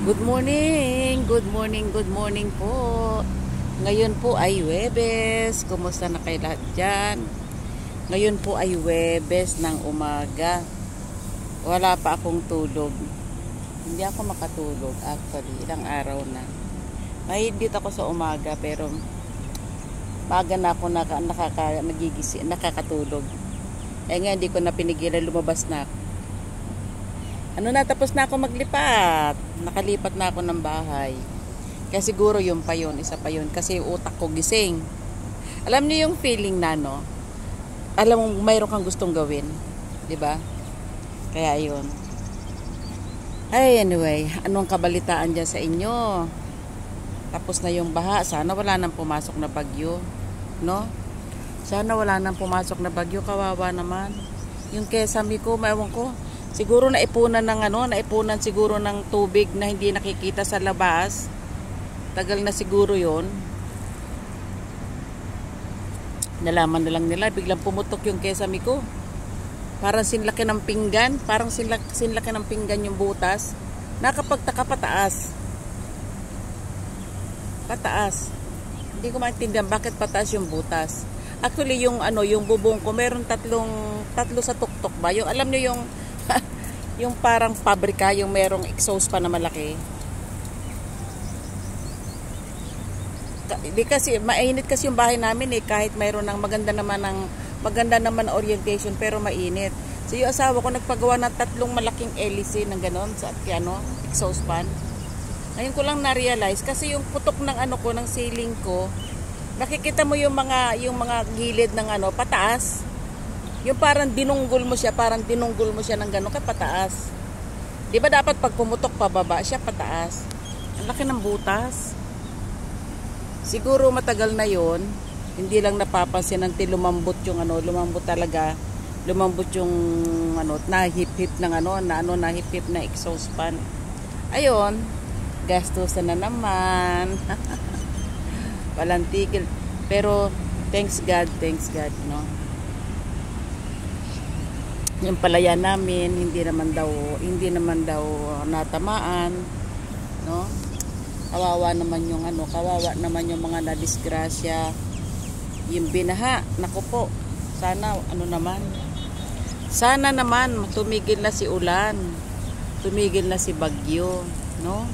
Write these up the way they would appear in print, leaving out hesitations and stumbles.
Good morning, good morning, good morning po. Ngayon po ay Huwebes. Kumusta na kayo lahat dyan? Ngayon po ay Huwebes ng umaga. Wala pa akong tulog. Hindi ako makatulog actually. Ilang araw na. Mahigpit ako sa umaga pero maaga na ako nakakatulog. Nga hindi ko na pinigilan, lumabas na ako. Tapos na ako maglipat. Nakalipat na ako ng bahay. Kaya siguro yun pa yun, isa pa yun. Kasi utak ko gising. Alam niyo yung feeling na, no? Alam mo, mayroon kang gustong gawin. 'Di ba? Kaya yun. Ay, anyway, anong kabalitaan dyan sa inyo? Tapos na yung baha. Sana wala nang pumasok na bagyo. No? Sana wala nang pumasok na bagyo. Kawawa naman. Yung Kesame ko, ewan ko. Siguro naipunan siguro ng tubig na hindi nakikita sa labas. Tagal na siguro 'yon. Nalaman na lang nila, biglang pumutok yung Kesame ko. Parang sinlaki ng pinggan, sinlaki ng pinggan yung butas. Nakapagtaka pataas. Pataas. Hindi ko maintindihan bakit pataas yung butas. Actually yung bubong ko, meron tatlo sa tuktok ba? Yung alam niyo yung yung parang pabrika, yung merong exhaust pa na malaki. Di kasi mainit kasi yung bahay namin kahit mayroon ng maganda naman orientation pero mainit. So yung asawa ko nagpagawa ng tatlong malaking hélice ng ganon sa exhaust fan. Ngayon ko lang na-realize kasi yung putok ng ng ceiling ko, nakikita mo yung mga gilid ng pataas. Yung parang dinunggol mo siya ng gano'n kay pataas. Di ba dapat pag pumutok pababa siya pataas? Ang laki ng butas. Siguro matagal na yon, hindi lang napapansin until lumambot yung lumambot talaga. Lumambot yung nahip-hip ng nahip-hip na exhaust fan. Ayun, gastusan na naman. Walang tigil. Pero thanks God, no. Yung palaya namin hindi naman daw natamaan, no? Kawawa naman yung mga nadisgrasya. Yung binaha, naku po. Sana sana naman tumigil na si ulan. Tumigil na si bagyo, no?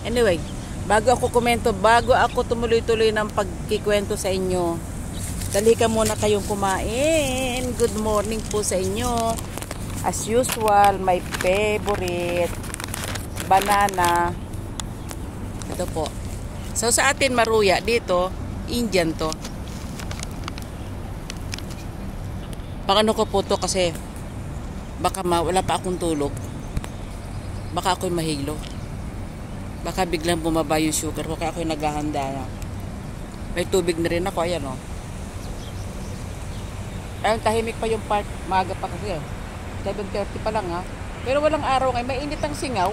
Anyway, bago ako tumuloy-tuloy ng pagkikwento sa inyo, dali ka muna kayong kumain. Good morning po sa inyo. As usual, my favorite banana. Ito po. So sa atin maruya, dito Indian to. Paano ko po to kasi baka wala pa akong tulog. Baka ako'y mahilo. Baka biglang bumaba yung sugar ko kaya ako'y naghahanda na. May tubig na rin ako, ayan o. Ayun, tahimik pa yung part. Maaga pa kasi 7:30 pa lang ha. Pero walang araw ngayon. Mainit ang singaw.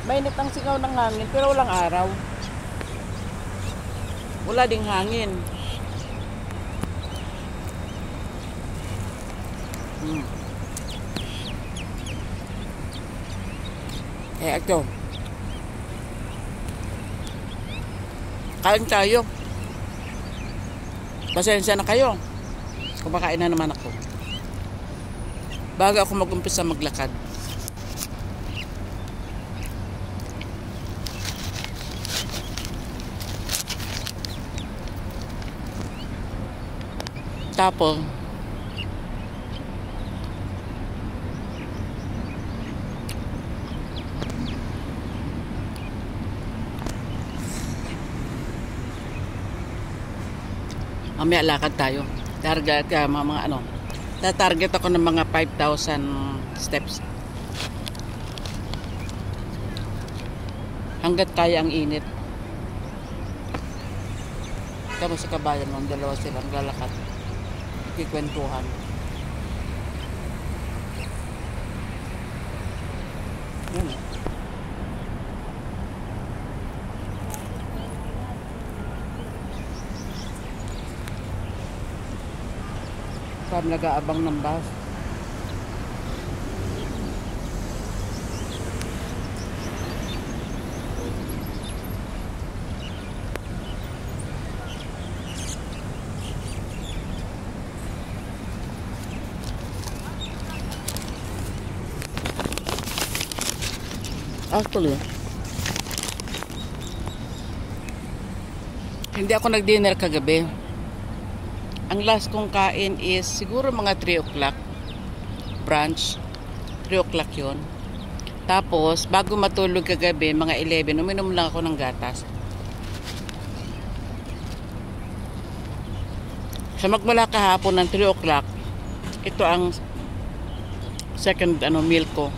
Mainit ang singaw ng hangin. Pero walang araw. Wala ding hangin. Ito. Kain tayo. Pasensya na kayo. Kumakain na naman ako. Bago ako mag-umpisa maglakad. Tapos mamaya lakad tayo. Target tatarget ako ng mga 5,000 steps. Hanggat kaya ang init. Tapos sa kabayan mo, dalawa silang lalakad. Kikwentuhan. Yun. Kami nag-aabang ng bus. Actually, hindi ako nag-dinner kagabi. Ang last kong kain is siguro mga 3 o'clock. Brunch. 3 o'clock yun. Tapos, bago matulog kagabi, mga 11, uminom lang ako ng gatas. Sa magmula kahapon ng 3 o'clock, ito ang second meal ko.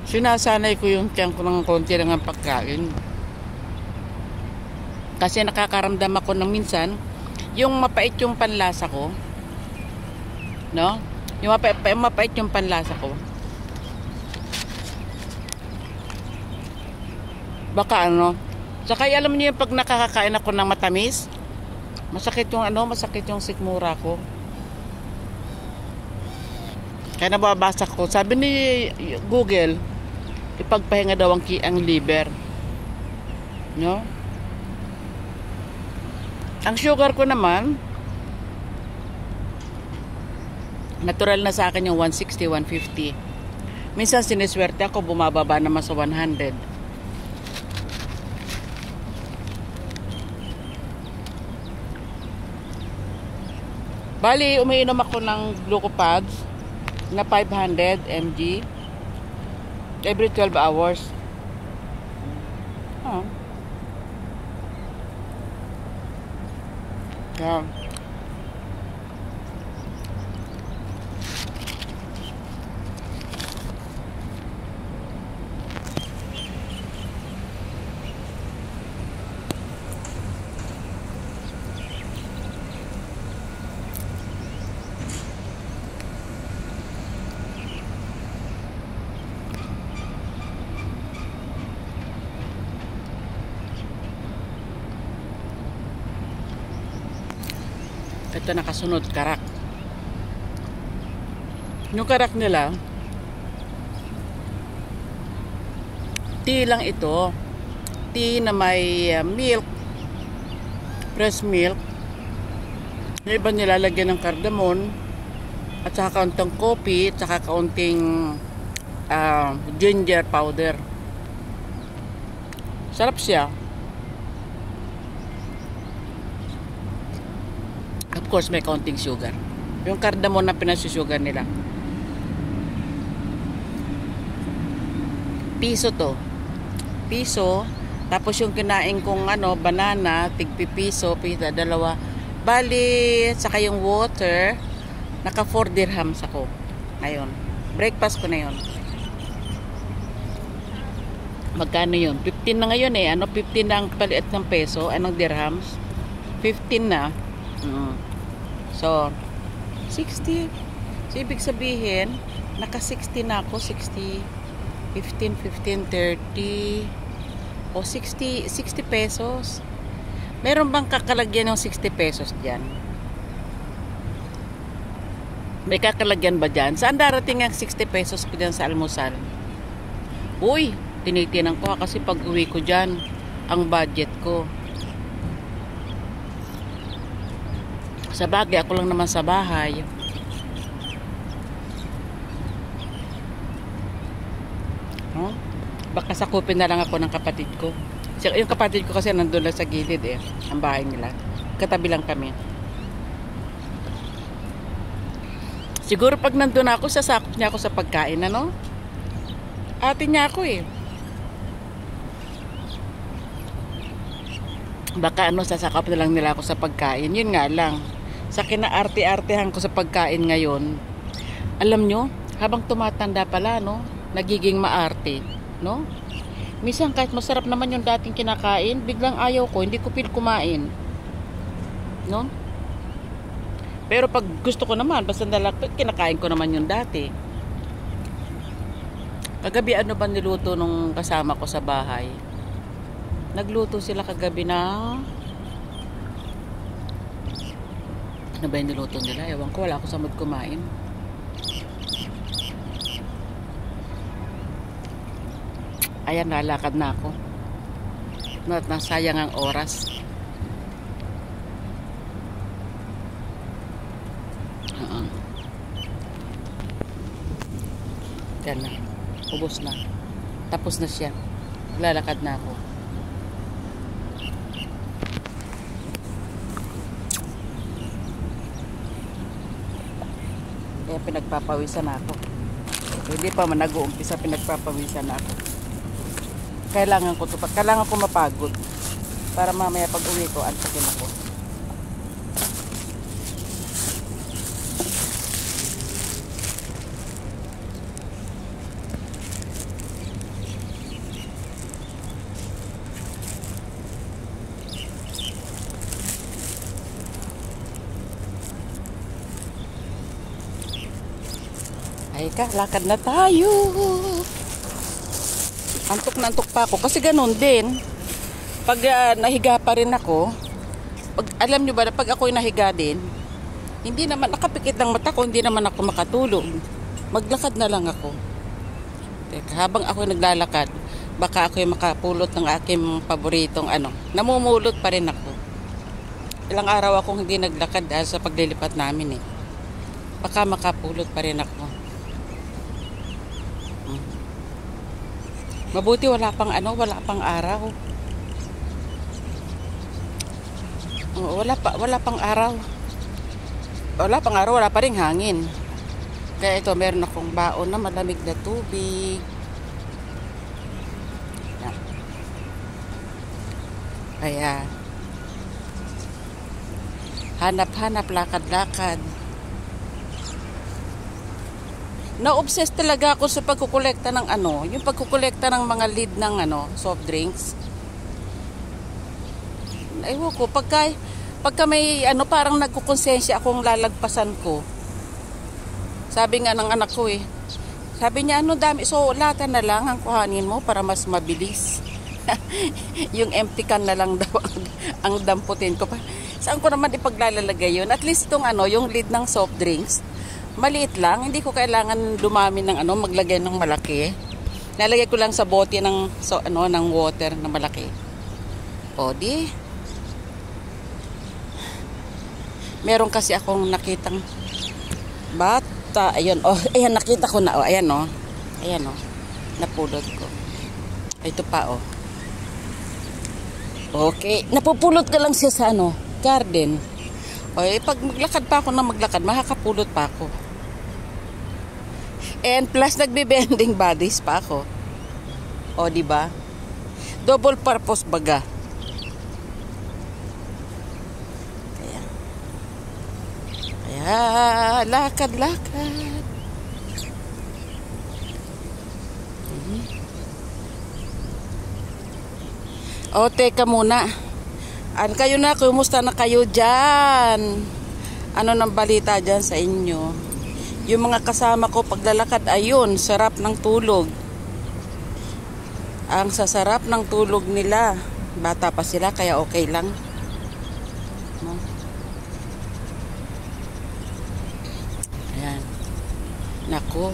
Sinasanay ko yung tiyan ko ng konti lang ang pagkain. Kasi nakakaramdam ako ng minsan, yung mapait yung panlasa ko. No? Yung mapait yung panlasa ko. Baka saka alam niyo yung pag nakakakain ako ng matamis, masakit yung sikmura ko. Kaya nababasa ko. Sabi ni Google, ipagpahinga daw ang liver. No? Ang sugar ko naman, natural na sa akin yung 160, 150. Minsan siniswerte ako, bumababa naman sa 100. Bali, umiinom ako ng glucopads na 500 mg every 12 hours. Yeah. Ito nakasunod, karak. Yung karak nila, tea lang ito. Tea na may milk, fresh milk. Yung iba nilalagyan ng cardamom, at saka kaunting coffee, at saka kaunting ginger powder. Sarap siya. Of course, may kaunting sugar. Yung cardamom na pinasusugar nila. Piso to. Piso. Tapos yung kinain kong banana, tigpipiso, pita, dalawa. Bali, saka yung water, naka 4 dirhams ako. Ayun. Breakfast ko na yun. Magkano yun? 15 na ngayon eh. 15 na ang paliit ng peso. Anong dirhams? 15 na. So, 60. So, ibig sabihin, naka 60 na ako. 60, 15, 30, o 60 pesos. Meron bang kakalagyan ng 60 pesos dyan? May kakalagyan ba dyan? Saan darating ang 60 pesos ko dyan sa almusal? Uy, tinitinan ko kasi pag uwi ko dyan, ang budget ko. Sa bagay, ako lang naman sa bahay. Baka sakupin na lang ako ng kapatid ko. Yung kapatid ko kasi nandun lang sa gilid eh. Ang bahay nila. Katabi lang kami. Siguro pag nandun ako, sasakop niya ako sa pagkain, Ate niya ako eh. Baka sasakop na lang nila ako sa pagkain. Yun nga lang. Sa kinaarte-artehan ko sa pagkain ngayon, alam nyo, habang tumatanda pala, nagiging maarte, Minsan kahit masarap naman yung dating kinakain, biglang ayaw ko, hindi ko feel kumain. Pero pag gusto ko naman, basta kinakain ko naman yung dati. Kagabi ba niluto nung kasama ko sa bahay? Nagluto sila kagabi na ano ba yung niluto nila? Ewan ko, wala ako sa mood kumain. Ayan, nalakad na ako. Nasayang ang oras. Oo. Yan na. Ubos na. Tapos na siya. Lalakad na ako. Kaya pinagpapawisan ako. Hindi pa man nag-uumpisa, pinagpapawisan ako. Kailangan ko mapagod. Para mamaya pag uwi ko, antakin ako. Ay ka, lakad na tayo. Antok na antok pa ako. Kasi ganun din. Pag nahiga pa rin ako, alam nyo ba, pag ako'y nahiga din, hindi naman, nakapikit ng mata ko, hindi naman ako makatulog. Maglakad na lang ako. Teka, habang ako'y naglalakad, baka ako'y makapulot ng aking paboritong namumulot pa rin ako. Ilang araw akong hindi naglakad dahil sa paglilipat namin eh. Baka makapulot pa rin ako. Mabuti wala pang araw. Wala pang araw. Wala pa ring hangin. Kaya ito, meron akong baon na malamig na tubig. Yan. Kaya hanap-hanap, lakad-lakad. Na-obsess talaga ako sa pagkukolekta ng yung pagkukolekta ng mga lid ng soft drinks. Ewan ko, pagka may parang nagkukonsensya akong lalagpasan ko. Sabi nga ng anak ko sabi niya, dami, so lata na lang ang kuhanin mo para mas mabilis. Yung empty can na lang daw ang damputin ko pa. Saan ko naman ipaglalagay yun? At least itong yung lid ng soft drinks, maliit lang, hindi ko kailangan dumami ng maglagay ng malaki. Nalagay ko lang sa bote ng ng water na malaki. O di. Meron kasi akong nakitang bata. Ayun, ayan, nakita ko na. Ayan, Ayan, napulot ko. Ito pa, Okay, napupulot ka lang siya sa garden. Pag maglakad pa ako makakapulot pa ako. And plus nagbe-bending bodies pa ako. Di ba? Double purpose baga. Kaya lakad-lakad. Teka muna. Kayo na, kumusta na kayo dyan? Ano nang balita dyan sa inyo? Yung mga kasama ko paglalakad, ayun, sarap ng tulog. Ang sasarap ng tulog nila. Bata pa sila, kaya okay lang. Ayan. Naku,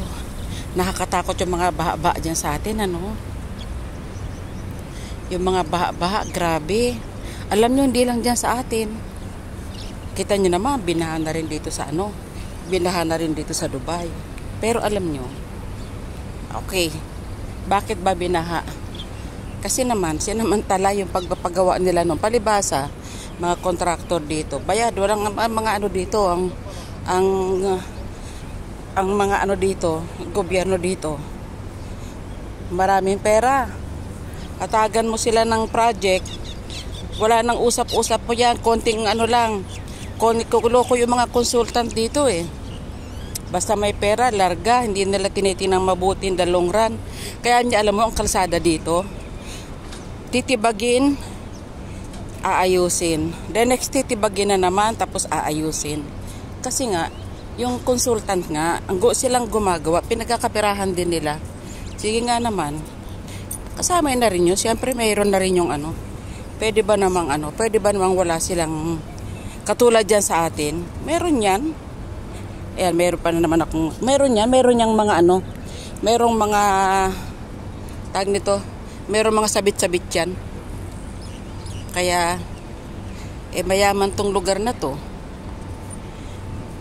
nakakatakot yung mga baha-baha dyan sa atin, Yung mga baha-baha, grabe. Alam nyo, hindi lang dyan sa atin. Kita nyo naman, binahan na rin dito sa binahan na rin dito sa Dubai. Pero alam nyo, okay, bakit ba binaha? Kasi naman, sinamantala yung pagpapagawa nila palibasa, mga kontraktor dito. Bayad, walang mga dito, ang mga dito, gobyerno dito. Maraming pera. Katagan mo sila ng project, wala nang usap-usap mo yan, konting lang. Kukuloko yung mga consultant dito Basta may pera, larga, hindi nila tinitinang mabuti in the long run. Kaya alam mo, ang kalsada dito, titibagin, aayusin. The next titibagin na naman, tapos aayusin. Kasi nga, yung consultant nga, silang gumagawa, pinagkakapirahan din nila. Sige nga naman, kasama na rin yun. Siyempre, mayroon na rin yung pwede ba namang wala silang katulad dyan sa atin. Meron yan. Ayan, meron pa na naman akong, meron yung mga merong mga merong mga sabit-sabit yan. Kaya mayaman tong lugar na to.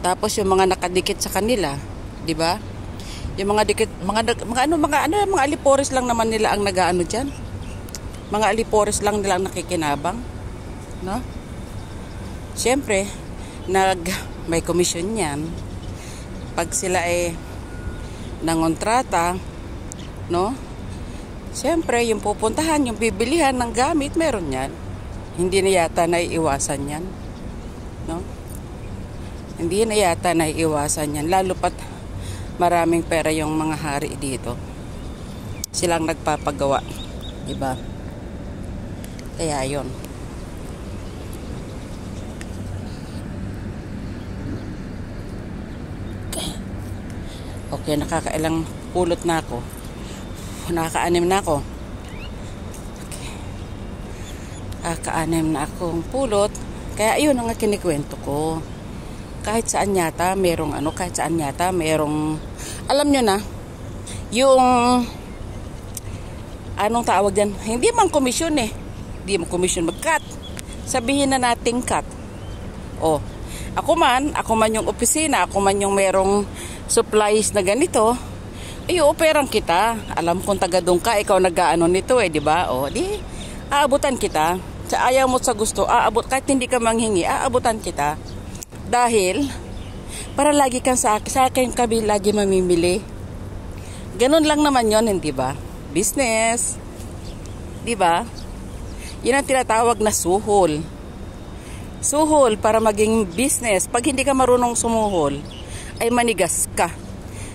Tapos yung mga nakadikit sa kanila, 'di ba? Yung mga dikit, mga alipores lang naman nila ang nagaano diyan. Mga alipores lang nila ang nakikinabang, no? Siyempre, may commission 'yan. Pag sila ay nangontrata, no? Siyempre, yung pupuntahan, yung bibilihan ng gamit, meron 'yan. Hindi na yata naiiwasan 'yan, no? Hindi na yata naiiwasan 'yan, lalo pat maraming pera yung mga hari dito. Silang nagpapagawa, 'di ba? Kaya 'yon. Okay, nakakailang pulot na ako. Nakaka-anim na ako. Okay. Nakaka-anim na akong pulot. Kaya ayun ang kinikwento ko. Kahit saan yata merong alam nyo na, yung anong tawag dyan, hindi man komisyon hindi man komisyon, mag-cut, sabihin na nating cut. Ako man yung opisina, ako man yung merong supplies na ganito, operang kita, alam kong taga doon ka, ikaw nag-aano nito di ba? Di aabutan kita, sa ayaw mo sa gusto, kahit hindi ka manghingi, aabutan kita. Dahil, para lagi kang sa akin kami lagi mamimili. Ganun lang naman yon, hindi ba? Business. Di ba? Yan ang tinatawag na suhol. Suhol para maging business. Pag hindi ka marunong sumuhol, ay manigas ka.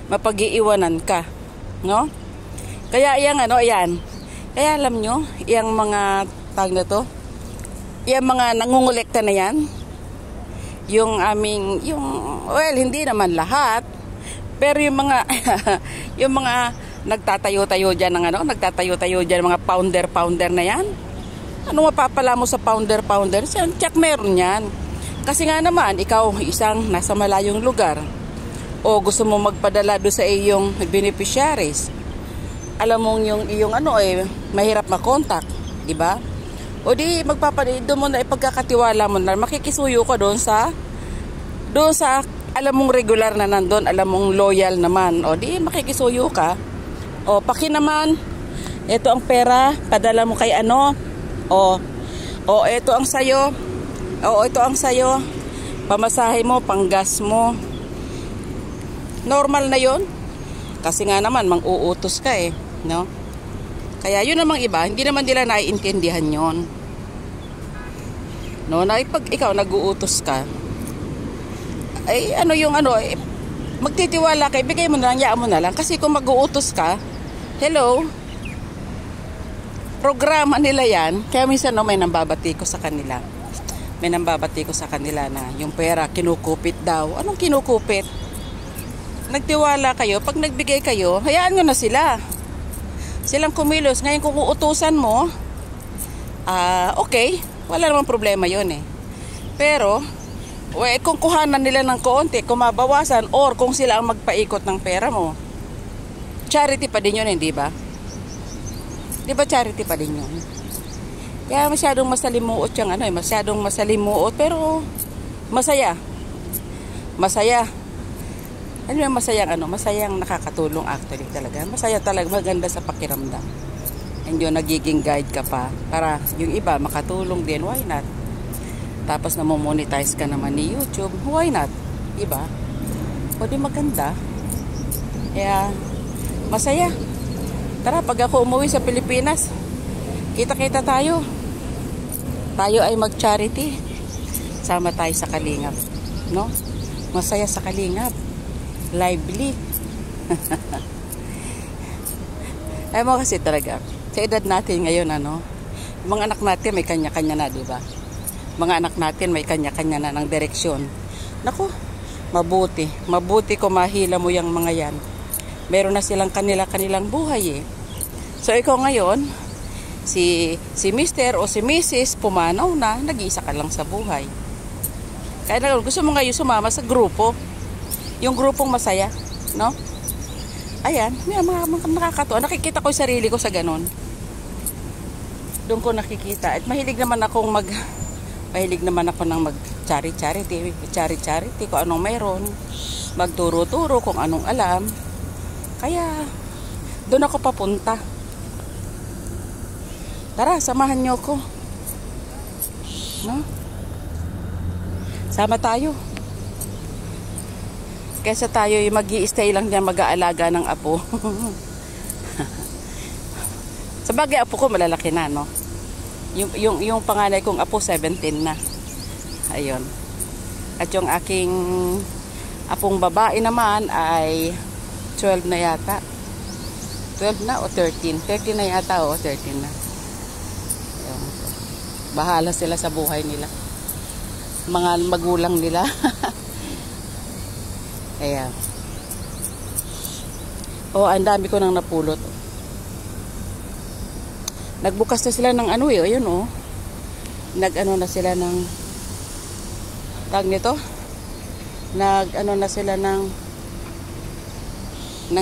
Mapag-iiwanan ka. No? Kaya ayan. Kaya alam nyo, yung mga tag na to, yung mga nangungulekta na yan, hindi naman lahat, pero yung mga yung mga nagtatayo-tayo diyan mga pounder na yan. Ano mapapala mo sa pounder? Check meron yan. Kasi nga naman ikaw isang nasa malayong lugar o gusto mo magpadala do sa iyong beneficiaries. Alam mo yung iyong mahirap ma-contact, di ba? O di doon mo na ipagkakatiwala mo na makikisuyo ka doon sa alam mong regular na nandun, alam mong loyal naman. O di makikisuyo ka. O paki naman, ito ang pera, padala mo kay ito ang sayo. Ito ang sayo. Pamasahe mo, panggas mo. Normal na 'yon. Kasi nga naman mang-uutos ka no? Kaya yun namang iba, hindi naman nila naiintindihan yon. No, na pag ikaw nag-uutos ka, ay magtitiwala ka, ibigay mo na lang, yaan mo na lang. Kasi kung mag-uutos ka, hello, programa nila yan. Kaya minsan may nambabati ko sa kanila. Na yung pera, kinukupit daw. Anong kinukupit? Nagtiwala kayo, pag nagbigay kayo, hayaan nyo na sila. Silang kumilos. Ngayon kung uutusan mo, okay, wala namang problema yun Pero, kung kuhanan nila ng konti, kung mabawasan, or kung sila ang magpaikot ng pera mo, charity pa din yun, hindi ba? Di ba charity pa din yun? Kaya masyadong masalimuot yung masyadong masalimuot, pero masaya. Ano yung masayang nakakatulong actually talaga. Masaya talaga, maganda sa pakiramdam. And yun, nagiging guide ka pa para yung iba makatulong din, why not? Tapos namomonetize ka naman ni YouTube, why not? Diba? O di maganda. Kaya, masaya. Tara, pag ako umuwi sa Pilipinas, kita-kita tayo. Tayo ay mag-charity. Sama tayo sa Kalingap. No? Masaya sa Kalingap. Lively. Ay mo kasi talaga sa edad natin ngayon mga anak natin may kanya-kanya na, di ba? Mga anak natin may kanya-kanya na ng direksyon. Naku, mabuti kung mahila mo yung mga yan. Meron na silang kanilang buhay So ikaw ngayon, si Mr. o si Mrs. pumanaw na, nag-iisa ka lang sa buhay. Kaya gusto mo ngayon sumama sa grupo. Yung grupong masaya, no? Ayan, mga nakakatuwa. Nakikita ko yung sarili ko sa ganun. Doon ko nakikita. At mahilig naman ako ng charity, charity kung anong mayroon. Magturo-turo kung anong alam. Kaya, doon ako papunta. Tara, samahan niyo ako. No? Sama tayo. Kaysa tayo mag-i-stay lang dyan mag-aalaga ng apo. Sabagay, apo ko malalaki na, no? Yung panganay kong apo, 17 na. Ayun. At yung aking apong babae naman ay 12 na yata. 12 na o 13? 13 na yata o 13 na. Ayun. Bahala sila sa buhay nila. Mga magulang nila. Ayan. Oh, ang dami ko nang napulot. Nagbukas na sila ng ano eh, ayun oh. Nag-ano na sila ng tag nito. Nag-ano na sila ng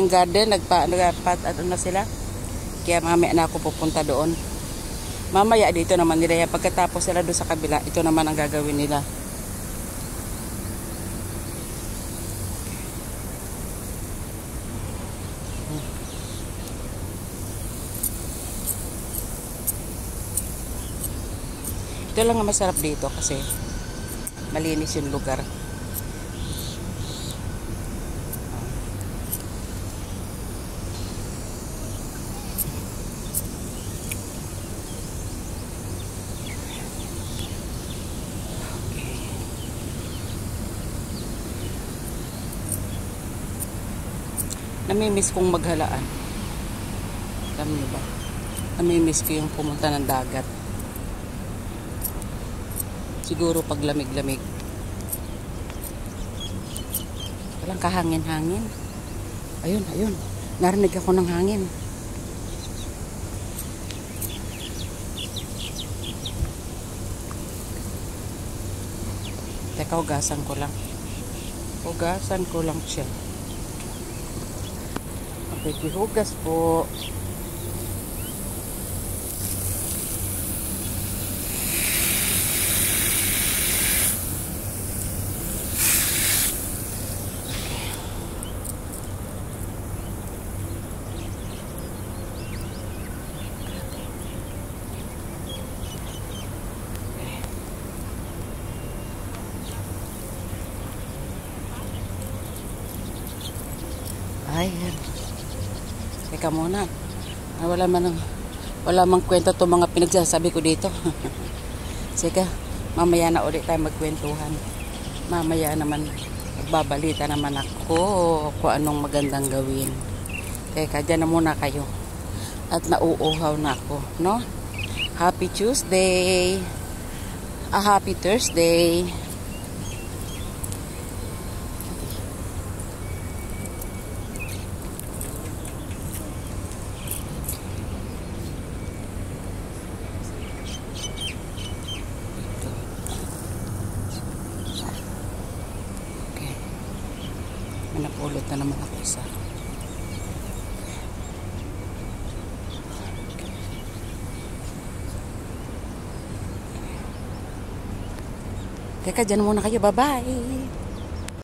garden, nagpat ano na sila. Kaya mamaya na ako pupunta doon. Mamaya dito naman nila, pagkatapos sila doon sa kabila, ito naman ang gagawin nila. Ito lang ang masarap dito kasi malinis yung lugar. Namimiss kong maghalaan. Alam niyo ba? Namimiss ko yung pumunta ng dagat. Siguro pag lamig-lamig. Walang kahangin-hangin. Ayun, ayun. Narinig ako ng hangin. Teka, hugasan ko lang. Hugasan ko lang siya. Okay, hugas po. Ayan. Teka muna. Wala mang kwento to mga pinagsasabi ko dito. Sige, mamaya na ulit tayo magkwentuhan. Mamaya naman magbabalita naman ako kung anong magandang gawin. Teka, dyan na muna kayo. At nauuhaw na ako, no? Happy Tuesday. A happy Thursday. Napulot na naman ako isa. Teka, dyan muna kayo. Bye-bye.